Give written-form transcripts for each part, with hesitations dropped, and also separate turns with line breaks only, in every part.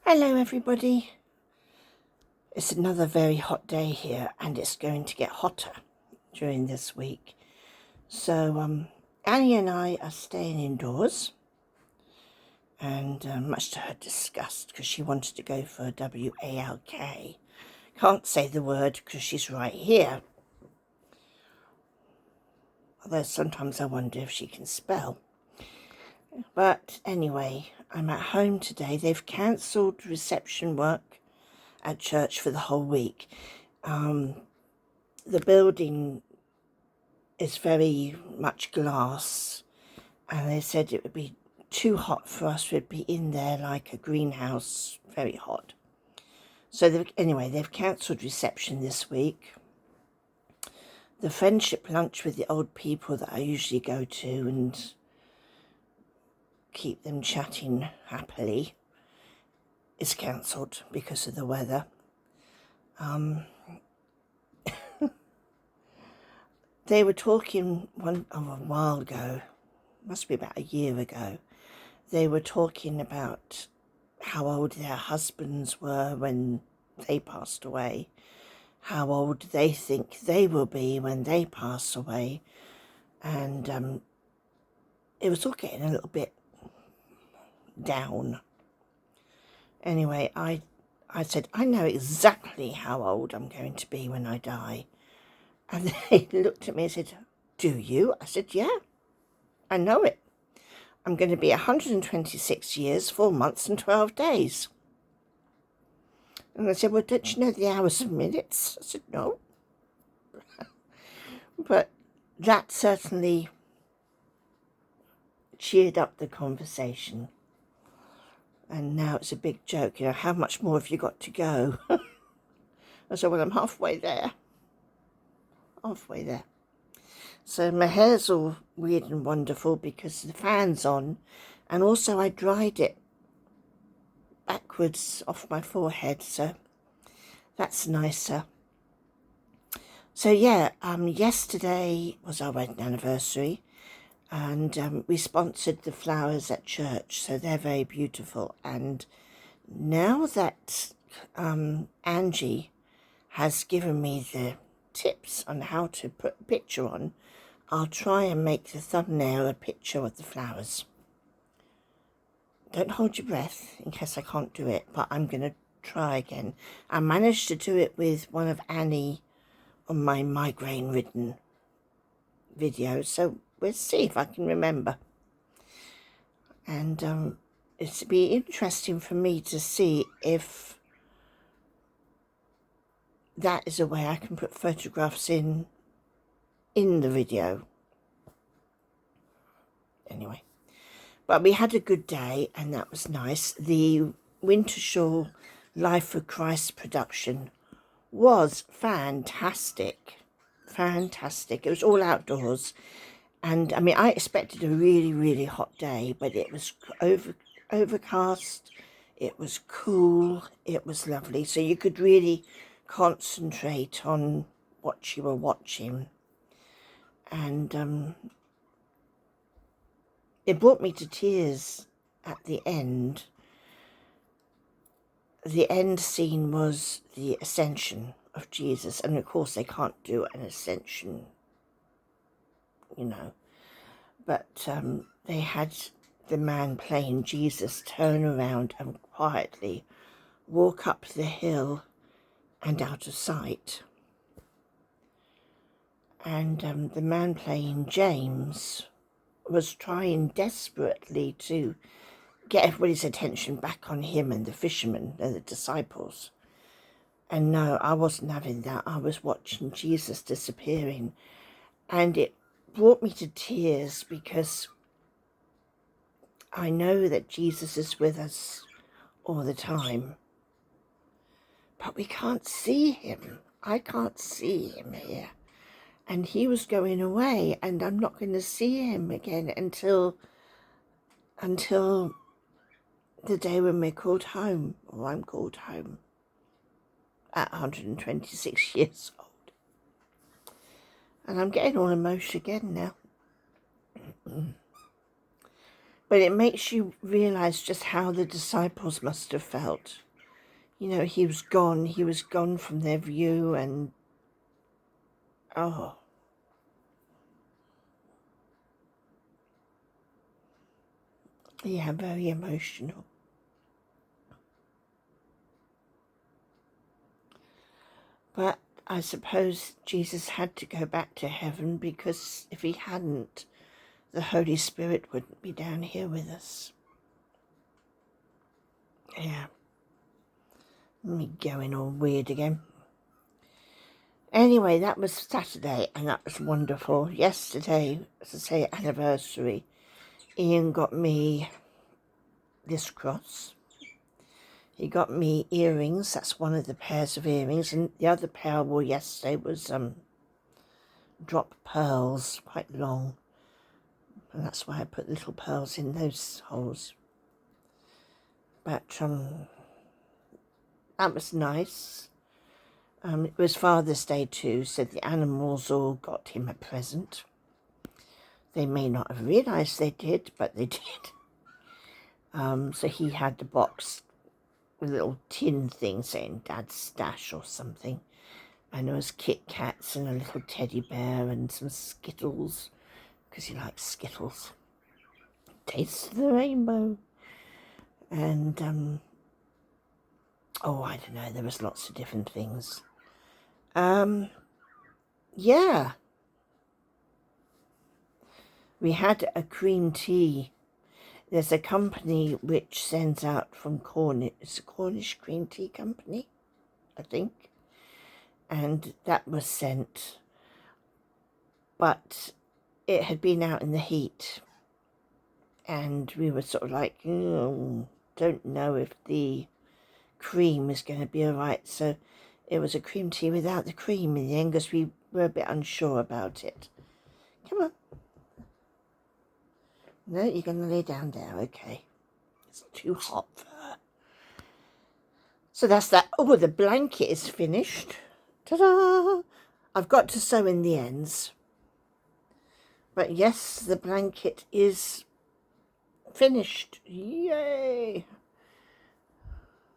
Hello everybody. It's another very hot day here and it's going to get hotter during this week. So Annie and I are staying indoors and much to her disgust because she wanted to go for a WALK. Can't say the word because she's right here. Although sometimes I wonder if she can spell. But anyway, I'm at home today. They've cancelled reception work at church for the whole week. The building is very much glass, and they said it would be too hot for us. We'd be in there like a greenhouse, very hot. So they've cancelled reception this week. The friendship lunch with the old people that I usually go to and keep them chatting happily is cancelled because of the weather. They were talking a while ago, must be about a year ago, they were talking about how old their husbands were when they passed away, how old they think they will be when they pass away, and it was all getting a little bit down. Anyway, I said, I know exactly how old I'm going to be when I die. And they looked at me and said, do you? I said, yeah, I know it. I'm going to be 126 years, 4 months and 12 days. And I said, well, don't you know the hours and minutes? I said, no. But that certainly cheered up the conversation. And now it's a big joke, how much more have you got to go? I said, well, I'm halfway there. Halfway there. So my hair's all weird and wonderful because the fan's on, and also I dried it backwards off my forehead, so that's nicer. So yeah, yesterday was our wedding anniversary, and we sponsored the flowers at church, so they're very beautiful. And now that Angie has given me the tips on how to put a picture on, I'll try and make the thumbnail a picture of the flowers. Don't hold your breath in case I can't do it, but I'm going to try again. I managed to do it with one of Annie on my migraine-ridden video, so we'll see if I can remember. And it'll be interesting for me to see if that is a way I can put photographs in the video. Anyway, but we had a good day and that was nice. The Wintershall Life of Christ production was fantastic. Fantastic. It was all outdoors, and I mean, I expected a really, really hot day, but it was overcast, it was cool, it was lovely, so you could really concentrate on what you were watching. And it brought me to tears at the end. The end scene was the ascension of Jesus, and of course they can't do an ascension, but they had the man playing Jesus turn around and quietly walk up the hill and out of sight. And the man playing James was trying desperately to get everybody's attention back on him and the fishermen and the disciples. And no, I wasn't having that. I was watching Jesus disappearing, and it brought me to tears because I know that Jesus is with us all the time, but we can't see him. I can't see him here. And he was going away, and I'm not going to see him again until the day when we're called home, or I'm called home at 126 years old. And I'm getting all emotional again now. But it makes you realise just how the disciples must have felt. You know, he was gone from their view, and oh, yeah, very emotional. But I suppose Jesus had to go back to heaven, because if he hadn't, the Holy Spirit wouldn't be down here with us. Yeah. Me going all weird again. Anyway, that was Saturday, and that was wonderful. Yesterday, as I say, anniversary, Ian got me this cross. He got me earrings. That's one of the pairs of earrings, and the other pair I wore yesterday was drop pearls, quite long, and that's why I put little pearls in those holes. But that was nice. It was Father's Day too, so the animals all got him a present. They may not have realised they did, but they did. So he had the box with a little tin thing saying Dad's Stash or something. And there was Kit Kats and a little teddy bear and some Skittles, because he likes Skittles. Taste the rainbow. And, oh, I don't know, there was lots of different things. Yeah. We had a cream tea. There's a company which sends out from Cornish, it's a Cornish cream tea company, I think. And that was sent, but it had been out in the heat, and we were sort of like, don't know if the cream is going to be all right. So it was a cream tea without the cream in the end, because we were a bit unsure about it. Come on. No, you're going to lay down there. Okay. It's too hot for her. So that's that. Oh, the blanket is finished. Ta-da! I've got to sew in the ends. But yes, the blanket is finished. Yay!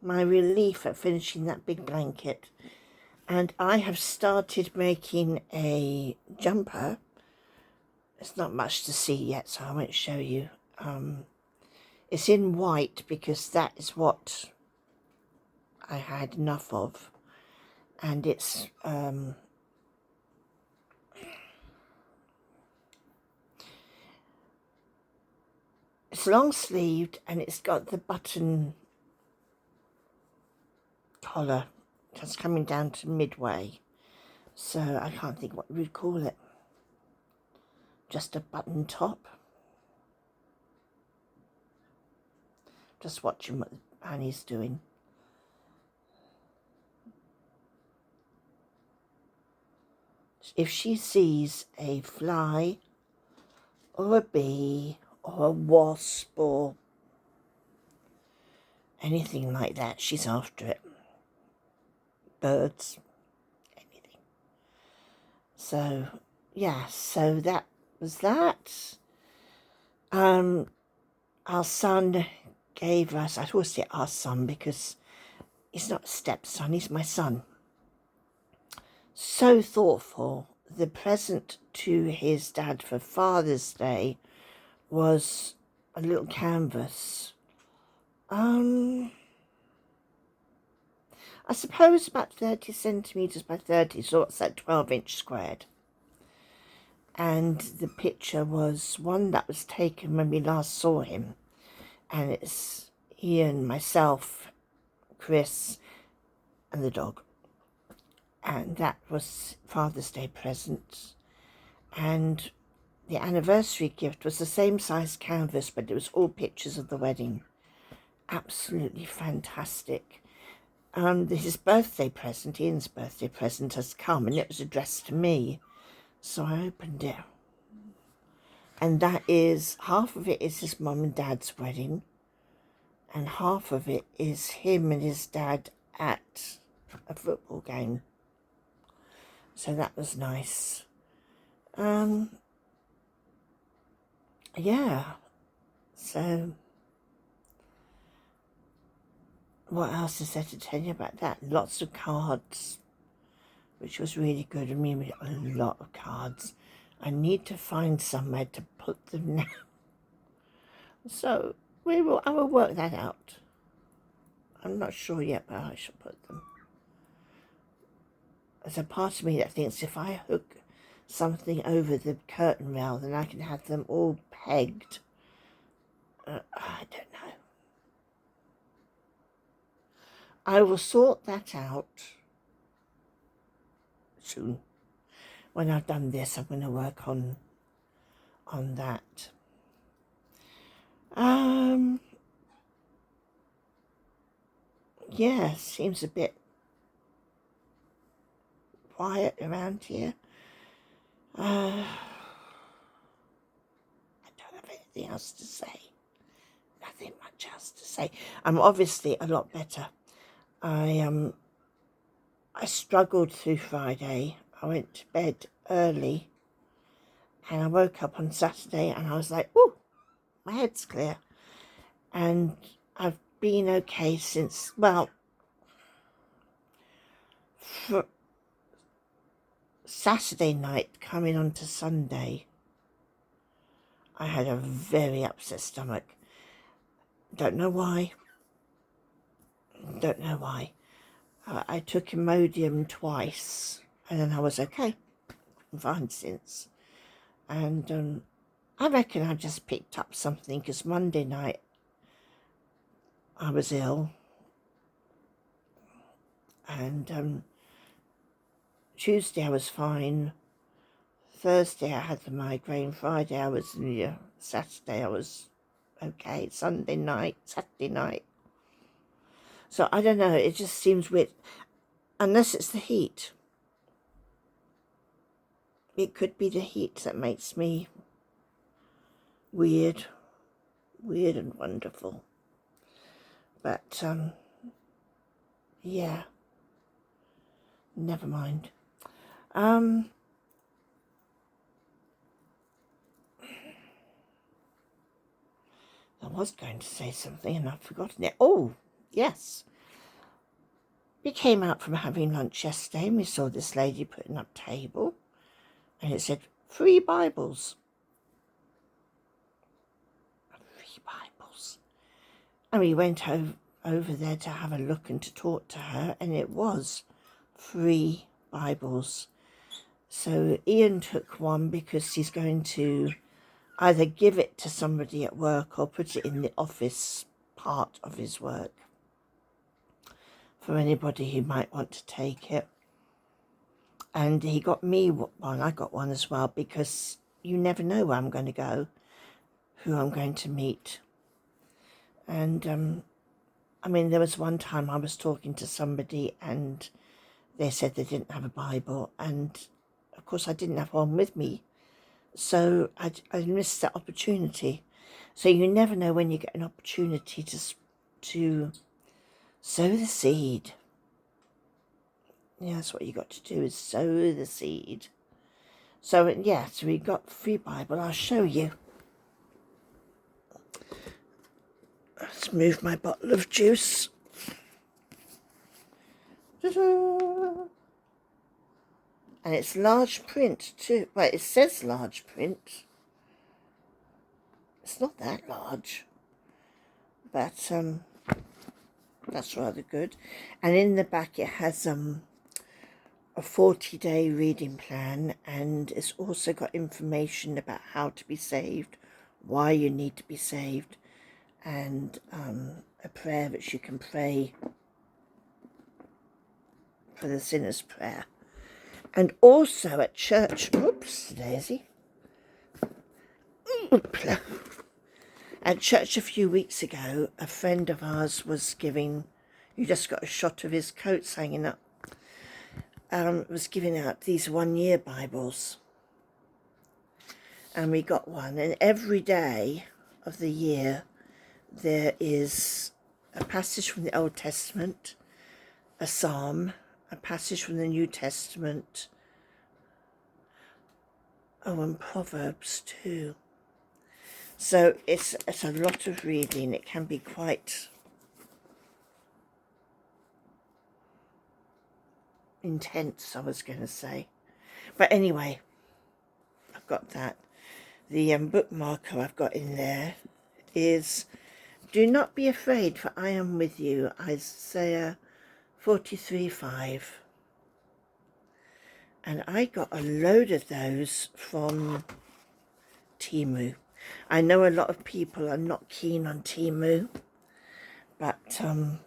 My relief at finishing that big blanket. And I have started making a jumper. There's not much to see yet, so I won't show you. It's in white because that is what I had enough of. And it's long sleeved, and it's got the button collar just coming down to midway. So I can't think what we'd call it. Just a button top. Just watching what Annie's doing. If she sees a fly or a bee or a wasp or anything like that, she's after it. Birds, anything. So, yeah, so that was that. Our son gave us, I always say our son because he's not a stepson, he's my son. So thoughtful. The present to his dad for Father's Day was a little canvas. I suppose about 30 centimetres by 30, so what's that, 12-inch squared. And the picture was one that was taken when we last saw him. And it's Ian, myself, Chris, and the dog. And that was Father's Day present. And the anniversary gift was the same size canvas, but it was all pictures of the wedding. Absolutely fantastic. His birthday present, Ian's birthday present, has come, and it was addressed to me. So I opened it. And that is, half of it is his mum and dad's wedding, and half of it is him and his dad at a football game. So that was nice. Yeah. So, what else is there to tell you about that? Lots of cards, which was really good. I mean, a lot of cards. I need to find somewhere to put them now. So, I will work that out. I'm not sure yet where I shall put them. There's a part of me that thinks if I hook something over the curtain rail, then I can have them all pegged. I don't know. I will sort that out soon. When I've done this, I'm going to work on that. Yeah, seems a bit quiet around here. I don't have anything else to say. Nothing much else to say. I'm obviously a lot better. I struggled through Friday. I went to bed early and I woke up on Saturday and I was like, oh, my head's clear. And I've been okay since, well, for Saturday night coming on to Sunday, I had a very upset stomach. Don't know why. I took Imodium twice and then I was okay. I'm fine since. And I reckon I just picked up something because Monday night I was ill. And Tuesday I was fine. Thursday I had the migraine. Friday I was, Saturday I was okay. Saturday night. So I don't know, it just seems weird. Unless it's the heat. It could be the heat that makes me weird and wonderful. But, yeah. Never mind. I was going to say something and I've forgotten it. Oh, yes. We came out from having lunch yesterday and we saw this lady putting up table and it said, free Bibles. Free Bibles. And we went over there to have a look and to talk to her, and it was free Bibles. So Ian took one because he's going to either give it to somebody at work or put it in the office part of his work for anybody who might want to take it. And he got me one, I got one as well, because you never know where I'm going to go, who I'm going to meet. And I mean, there was one time I was talking to somebody and they said they didn't have a Bible, and of course I didn't have one with me, so I missed that opportunity. So you never know when you get an opportunity to sow the seed. Yeah, that's what you got to do, is sow the seed. So yeah, so we got free Bible. I'll show you. Let's move my bottle of juice. Ta-da! And it's large print too. Well, it says large print. It's not that large, but that's rather good. And in the back it has a 40-day reading plan, and it's also got information about how to be saved, why you need to be saved, and a prayer that you can pray for the sinner's prayer. And also at church, oops, Daisy. Oopla. At church a few weeks ago, a friend of ours was giving, you just got a shot of his coats hanging up, was giving out these 1-year Bibles. And we got one, and every day of the year there is a passage from the Old Testament, a psalm, a passage from the New Testament, and Proverbs too. So it's a lot of reading. It can be quite intense, I was going to say. But anyway, I've got that. The bookmarker I've got in there is, do not be afraid, for I am with you, Isaiah 43:5. And I got a load of those from Temu. I know a lot of people are not keen on Temu, but don't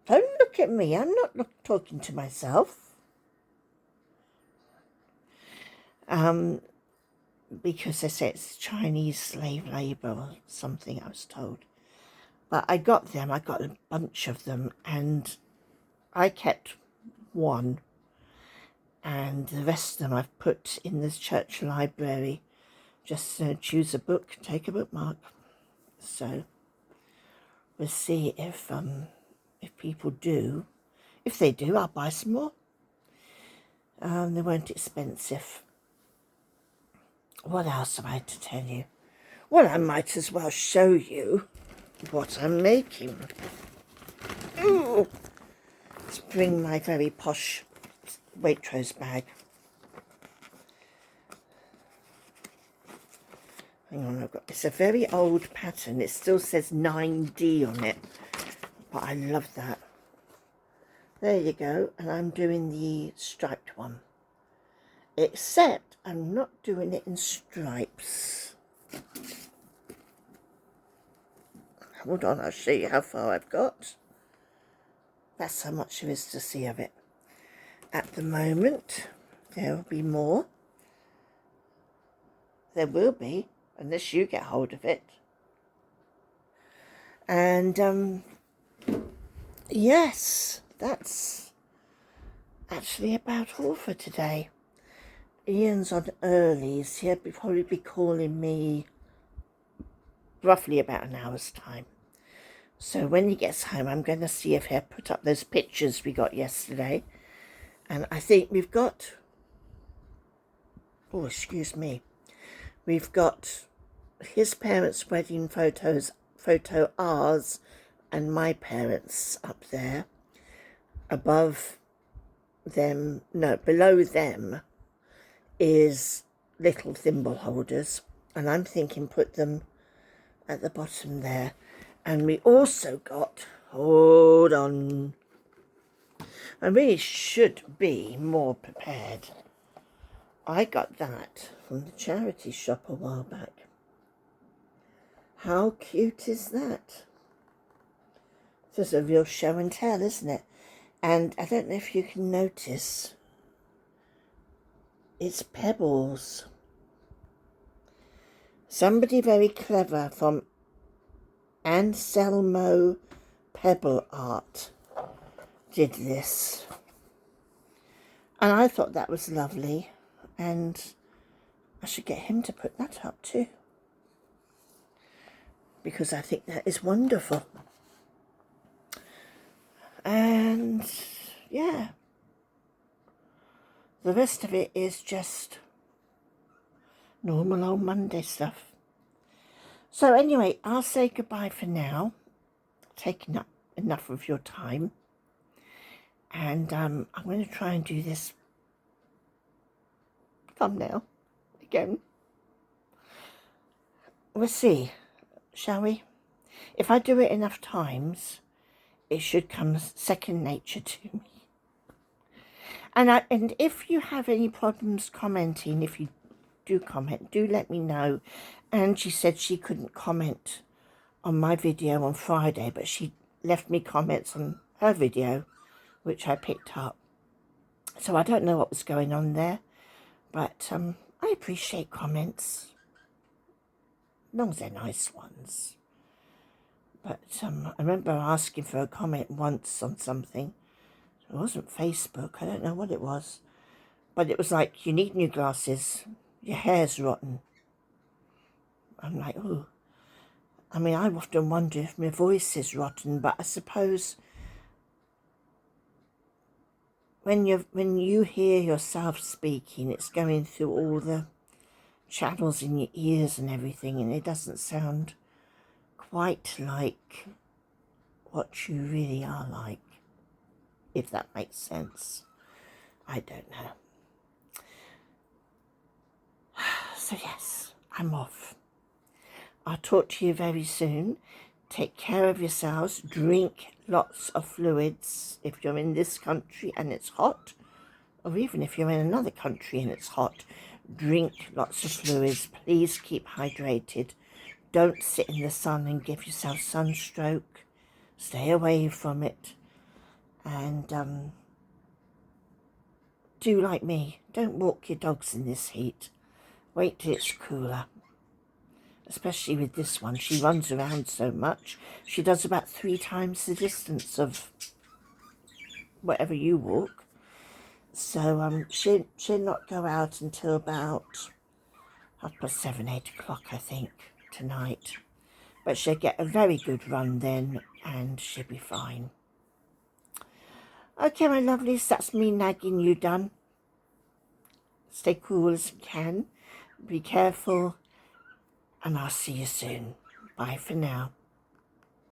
look at me. I'm not talking to myself. Because they say it's Chinese slave labour or something, I was told. But I got them. I got a bunch of them, and I kept one, and the rest of them I've put in this church library. Just choose a book, take a bookmark. So we'll see if people do. If they do, I'll buy some more. They weren't expensive. What else am I to tell you? Well, I might as well show you what I'm making. Ooh. Let's bring my very posh Waitrose bag. Hang on, it's a very old pattern. It still says 9D on it, but I love that. There you go, and I'm doing the striped one. Except I'm not doing it in stripes. Hold on, I'll show you how far I've got. That's how much there is to see of it. At the moment, there will be more. There will be, unless you get hold of it. And, yes, that's actually about all for today. Ian's on earlies. He'll probably be calling me roughly about an hour's time. So when he gets home, I'm going to see if he'll put up those pictures we got yesterday. And I think we've got, oh, excuse me, we've got his parents' wedding photos, photo ours and my parents up there. Above them, no, below them is little thimble holders, and I'm thinking put them at the bottom there. And we also got, hold on, I really should be more prepared. I got that from the charity shop a while back. How cute is that? This is a real show and tell, isn't it? And I don't know if you can notice, it's pebbles. Somebody very clever from Anselmo Pebble Art did this. And I thought that was lovely. And I should get him to put that up too, because I think that is wonderful. And yeah, the rest of it is just normal old Monday stuff. So anyway, I'll say goodbye for now. Taking up enough of your time. And I'm going to try and do this thumbnail again. We'll see, shall we? If I do it enough times, it should come second nature to me. And if you have any problems commenting, if you do comment, do let me know. Angie said she couldn't comment on my video on Friday, but she left me comments on her video, which I picked up. So I don't know what was going on there, but I appreciate comments, as long as they're nice ones. But I remember asking for a comment once on something. It wasn't Facebook, I don't know what it was. But it was like, you need new glasses, your hair's rotten. I'm like, oh. I mean, I often wonder if my voice is rotten, but I suppose when you hear yourself speaking, it's going through all the channels in your ears and everything, and it doesn't sound quite like what you really are like, if that makes sense. I don't know. So yes, I'm off. I'll talk to you very soon. Take care of yourselves. Drink lots of fluids if you're in this country and it's hot, or even if you're in another country and it's hot. Drink lots of fluids. Please keep hydrated. Don't sit in the sun and give yourself sunstroke. Stay away from it. And do like me. Don't walk your dogs in this heat. Wait till it's cooler. Especially with this one. She runs around so much. She does about 3 times the distance of whatever you walk. So she'll not go out until about 7:30, 8 o'clock, I think, tonight. But she'll get a very good run then, and she'll be fine. Okay, my lovelies, that's me nagging you done. Stay cool as you can. Be careful, and I'll see you soon. Bye for now.